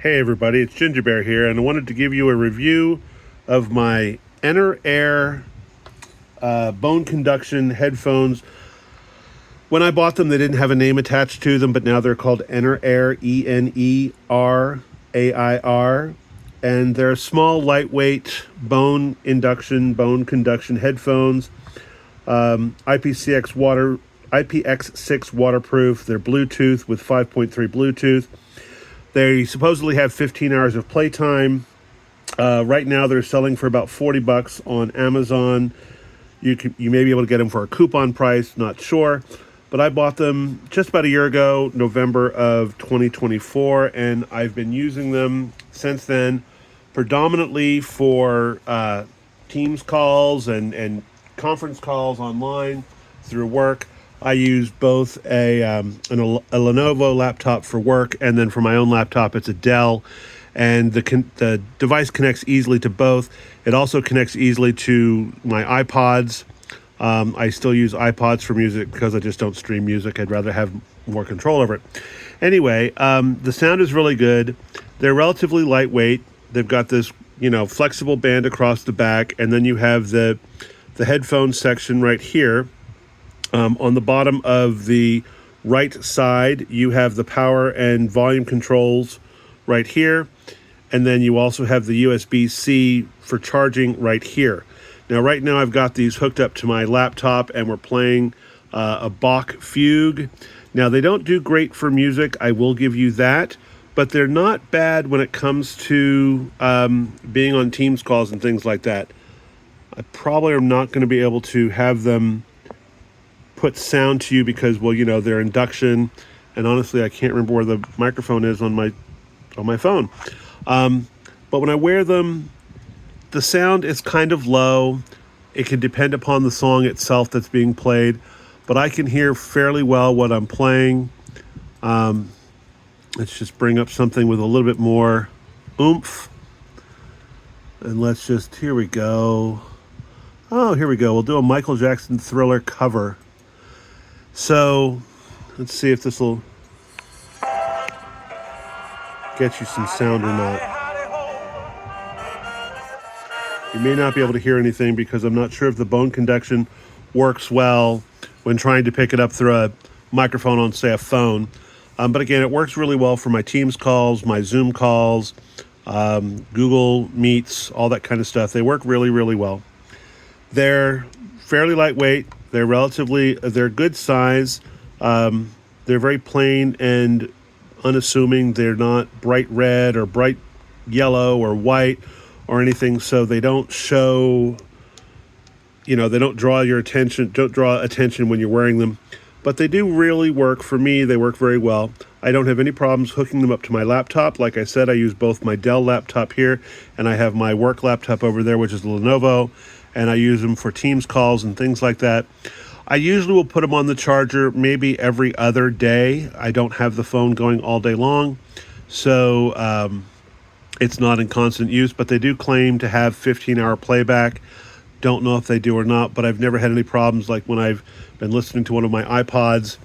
Hey everybody, it's Ginger Bear here, and I wanted to give you a review of my Enter Air Bone Conduction headphones. When I bought them, they didn't have a name attached to them, but now they're called Enter Air, Enerair, and they're small, lightweight bone conduction headphones. IPX6 waterproof. They're Bluetooth with 5.3 Bluetooth. They supposedly have 15 hours of playtime. Right now, they're selling for about $40 on Amazon. You may be able to get them for a coupon price, not sure. But I bought them just about a year ago, November of 2024, and I've been using them since then, predominantly for Teams calls and conference calls online through work. I use both a Lenovo laptop for work, and then for my own laptop, it's a Dell. And the device connects easily to both. It also connects easily to my iPods. I still use iPods for music because I just don't stream music. I'd rather have more control over it. Anyway, the sound is really good. They're relatively lightweight. They've got this, flexible band across the back, and then you have the headphone section right here. On the bottom of the right side, you have the power and volume controls right here. And then you also have the USB-C for charging right here. Now, right now, I've got these hooked up to my laptop, and we're playing a Bach fugue. Now, they don't do great for music, I will give you that. But they're not bad when it comes to being on Teams calls and things like that. I probably am not going to be able to have them put sound to you because, they're induction, and honestly, I can't remember where the microphone is on my phone. But when I wear them, the sound is kind of low. It can depend upon the song itself that's being played, but I can hear fairly well what I'm playing. Let's just bring up something with a little bit more oomph, and here we go. Oh, here we go. We'll do a Michael Jackson Thriller cover. So, let's see if this will get you some sound or not. You may not be able to hear anything because I'm not sure if the bone conduction works well when trying to pick it up through a microphone on, say, a phone. But again, it works really well for my Teams calls, my Zoom calls, Google Meets, all that kind of stuff. They work really, really well. They're fairly lightweight. They're good size. They're very plain and unassuming. They're not bright red or bright yellow or white or anything, so they don't show, they don't draw attention when you're wearing them. But they do really work for me. They work very well. I don't have any problems hooking them up to my laptop. Like I said, I use both my Dell laptop here, and I have my work laptop over there, which is a Lenovo, and I use them for Teams calls and things like that. I usually will put them on the charger maybe every other day. I don't have the phone going all day long, so it's not in constant use, but they do claim to have 15-hour playback. Don't know if they do or not, but I've never had any problems like when I've been listening to one of my iPods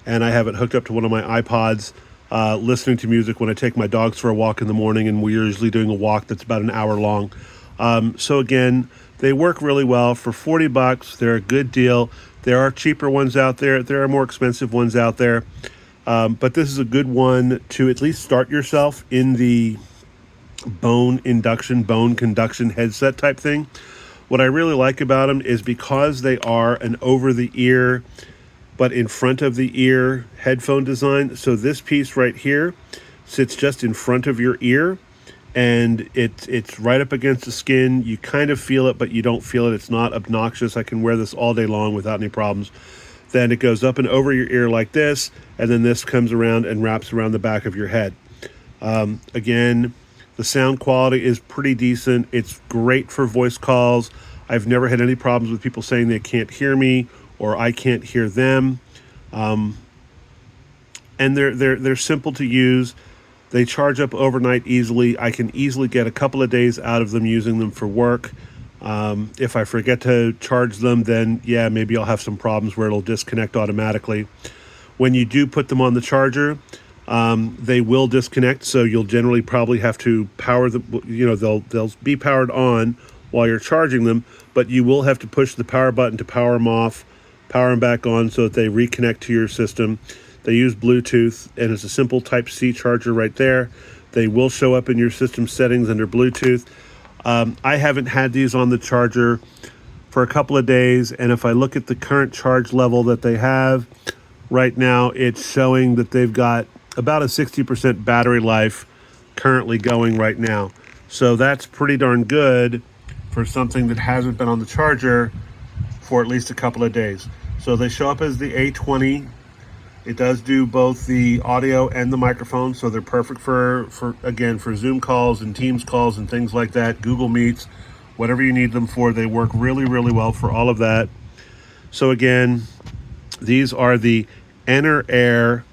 and I have it hooked up to one of my iPods, listening to music when I take my dogs for a walk in the morning, and we're usually doing a walk that's about an hour long. So again, they work really well. For $40, they're a good deal. There are cheaper ones out there. There are more expensive ones out there. But this is a good one to at least start yourself in the bone conduction headset type thing. What I really like about them is because they are an over-the-ear but in front of the ear headphone design. So this piece right here sits just in front of your ear, and it's right up against the skin. You kind of feel it, but you don't feel it. It's not obnoxious. I can wear this all day long without any problems. Then it goes up and over your ear like this, and then this comes around and wraps around the back of your head. Again, the sound quality is pretty decent. It's great for voice calls. I've never had any problems with people saying they can't hear me or I can't hear them. And they're simple to use. They charge up overnight easily. I can easily get a couple of days out of them using them for work. If I forget to charge them, then yeah, maybe I'll have some problems where it'll disconnect automatically. When you do put them on the charger, They will disconnect, so you'll generally probably have to power them. They'll be powered on while you're charging them, but you will have to push the power button to power them off, power them back on so that they reconnect to your system. They use Bluetooth, and it's a simple Type-C charger right there. They will show up in your system settings under Bluetooth. I haven't had these on the charger for a couple of days, and if I look at the current charge level that they have right now, it's showing that they've got about a 60% battery life currently going right now. So that's pretty darn good for something that hasn't been on the charger for at least a couple of days. So they show up as the A20. It does do both the audio and the microphone, so they're perfect for Zoom calls and Teams calls and things like that, Google Meets, whatever you need them for. They work really, really well for all of that. So again, these are the Enter Air.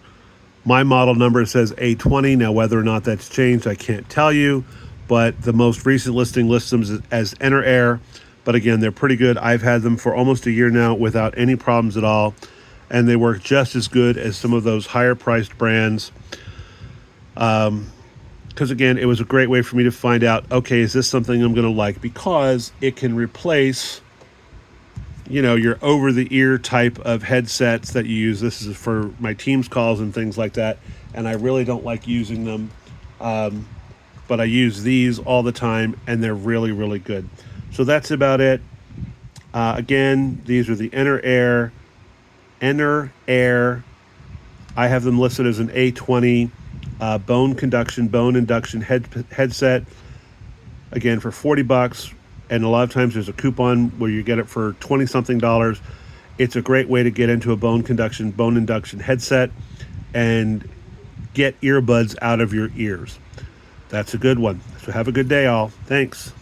My model number says A20. Now, whether or not that's changed, I can't tell you, but the most recent listing lists them as Enter Air. But again, they're pretty good. I've had them for almost a year now without any problems at all, and they work just as good as some of those higher priced brands. Because again, it was a great way for me to find out, okay, is this something I'm going to like? Because it can replace, your over-the-ear type of headsets that you use. This is for my Teams calls and things like that, and I really don't like using them. But I use these all the time, and they're really, really good. So that's about it. Again, these are the Enter Air. I have them listed as an A20 Bone Conduction, Bone Induction headset. Again, for $40. And a lot of times there's a coupon where you get it for 20-something dollars. It's a great way to get into a Bone Induction headset and get earbuds out of your ears. That's a good one. So have a good day, all. Thanks.